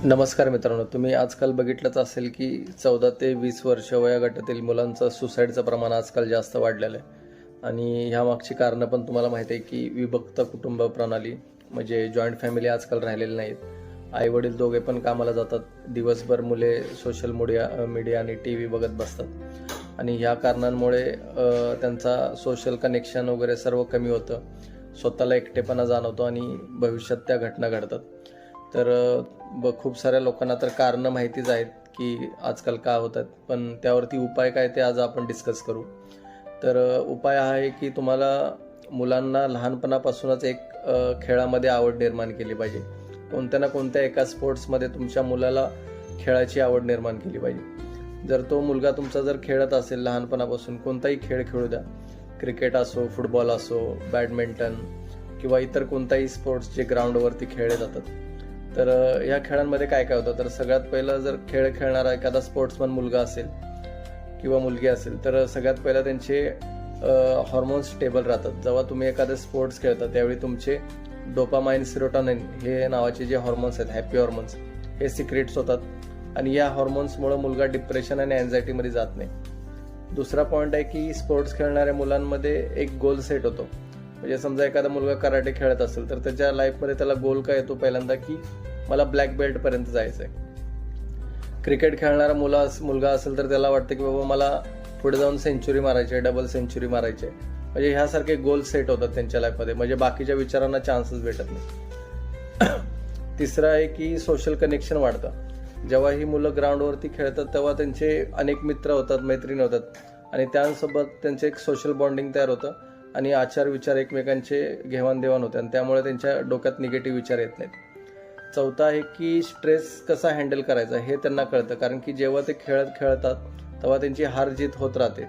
नमस्कार मित्रांनो, तुम्ही आजकाल बघितलंच असेल की 14 ते 20 वर्ष वयोगटातील मुलांचं सुसाईडचं प्रमाण आजकाल जास्त वाढलेलं आहे. आणि ह्यामागची कारणं पण तुम्हाला माहिती आहे की विभक्त कुटुंब प्रणाली, म्हणजे जॉईंट फॅमिली आजकाल राहिलेली नाहीत. आईवडील दोघे पण कामाला जातात, दिवसभर मुले सोशल मीडिया आणि टी व्ही बघत बसतात. आणि ह्या कारणांमुळे त्यांचा सोशल कनेक्शन वगैरे सर्व कमी होतं, स्वतःला एकटेपणा जाणवतो आणि भविष्यात त्या घटना घडतात. तर खूप साऱ्या लोकांना तर कारणं माहितीच आहेत की आजकाल का होतात, पण त्यावरती उपाय काय ते आज आपण डिस्कस करू. तर उपाय हा आहे की तुम्हाला मुलांना लहानपणापासूनच एक खेळामध्ये आवड निर्माण केली पाहिजे. कोणत्या ना कोणत्या एका स्पोर्ट्समध्ये तुमच्या मुलाला खेळाची आवड निर्माण केली पाहिजे. जर तो मुलगा तुमचा जर खेळत असेल लहानपणापासून, कोणताही खेळ खेळू द्या, क्रिकेट असो, फुटबॉल असो, बॅडमिंटन किंवा इतर कोणताही स्पोर्ट्स जे ग्राउंडवरती खेळले जातात, तर ह्या खेळांमध्ये काय काय होतं, तर सगळ्यात पहिलं जर खेळ खेळणारा एखादा स्पोर्ट्समन मुलगा असेल किंवा मुलगी असेल, तर सगळ्यात पहिलं त्यांचे हॉर्मोन्स स्टेबल राहतात. जेव्हा तुम्ही एखादं स्पोर्ट्स खेळता त्यावेळी तुमचे डोपामाइन, सेरोटोनिन हे नावाचे जे हॉर्मोन्स आहेत, हॅपी हॉर्मोन्स, हे सिक्रेट्स होतात. आणि या हॉर्मोन्समुळे मुलगा डिप्रेशन आणि अँझायटीमध्ये जात नाही. दुसरा पॉईंट आहे की स्पोर्ट्स खेळणाऱ्या मुलांमध्ये एक गोल सेट होतो. म्हणजे समजा एखादा मुलगा कराटे खेळत असेल तर त्याच्या लाईफमध्ये त्याला गोल काय येतो पहिल्यांदा, की मला ब्लॅक बेल्ट पर्यंत जायचं आहे. क्रिकेट खेळणारा मुलगा असेल तर त्याला वाटतं की बाबा मला पुढे जाऊन सेंचुरी मारायची आहे, डबल सेंचुरी मारायची आहे. म्हणजे ह्यासारखे गोल सेट होतात त्यांच्या लाईफमध्ये, म्हणजे बाकीच्या विचारांना चान्सच भेटत नाही. तिसरं आहे की सोशल कनेक्शन वाढतं. जेव्हा ही मुलं ग्राउंडवरती खेळतात तेव्हा त्यांचे अनेक मित्र होतात, मैत्रिणी होतात, आणि त्यांसोबत त्यांचे एक सोशल बॉन्डिंग तयार होतं आणि आचार विचार एकमेकांचे घेवाणदेवाण होते, आणि त्यामुळे त्यांच्या डोक्यात निगेटिव्ह विचार येत नाहीत. चौथा आहे की स्ट्रेस कसा हँडल करायचा हे त्यांना कळतं, कारण की जेव्हा ते खेळतात तेव्हा त्यांची हार जीत होत राहते.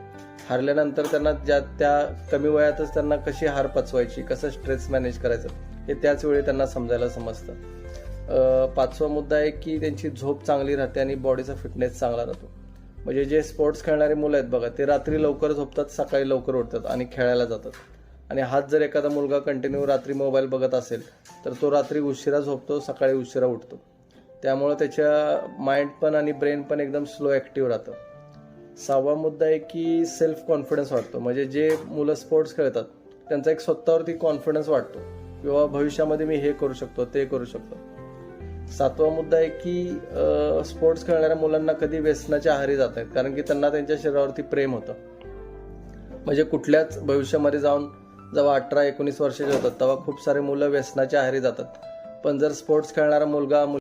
हारल्यानंतर त्यांना त्या कमी वयातच त्यांना कशी हार पचवायची, कसं स्ट्रेस मॅनेज करायचं हे त्याच वेळी त्यांना समजायला समजतं. पाचवा मुद्दा आहे की त्यांची झोप चांगली राहते आणि बॉडीचा फिटनेस चांगला राहतो. म्हणजे जे स्पोर्ट्स खेळणारे मुलं आहेत बघा, ते रात्री लवकर झोपतात, सकाळी लवकर उठतात आणि खेळायला जातात. आणि हाच जर एखादा मुलगा कंटिन्यू रात्री मोबाईल बघत असेल तर तो रात्री उशिरा झोपतो, सकाळी उशिरा उठतो. त्यामुळे त्याच्या माइंड पण आणि ब्रेन पण एकदम स्लो ॲक्टिव्ह राहतं. सहावा मुद्दा आहे की सेल्फ कॉन्फिडन्स वाटतो. म्हणजे जे मुलं स्पोर्ट्स खेळतात त्यांचा एक स्वतःवरती कॉन्फिडन्स वाटतो किंवा भविष्यामध्ये मी हे करू शकतो, ते करू शकतो. सातवा मुद्दा आहे की स्पोर्ट्स खेळणाऱ्या मुलांना कधी व्यसनाच्या आहारी जात नाहीत, कारण की त्यांना त्यांच्या शरीरावरती प्रेम होतं. म्हणजे कुठल्याच भविष्यामध्ये जाऊन जेव्हा 18-19 वर्षाचे होतात तेव्हा खूप सारे मुलं व्यसनाच्या आहारी जातात. पण जर स्पोर्ट्स खेळणारा मुलगा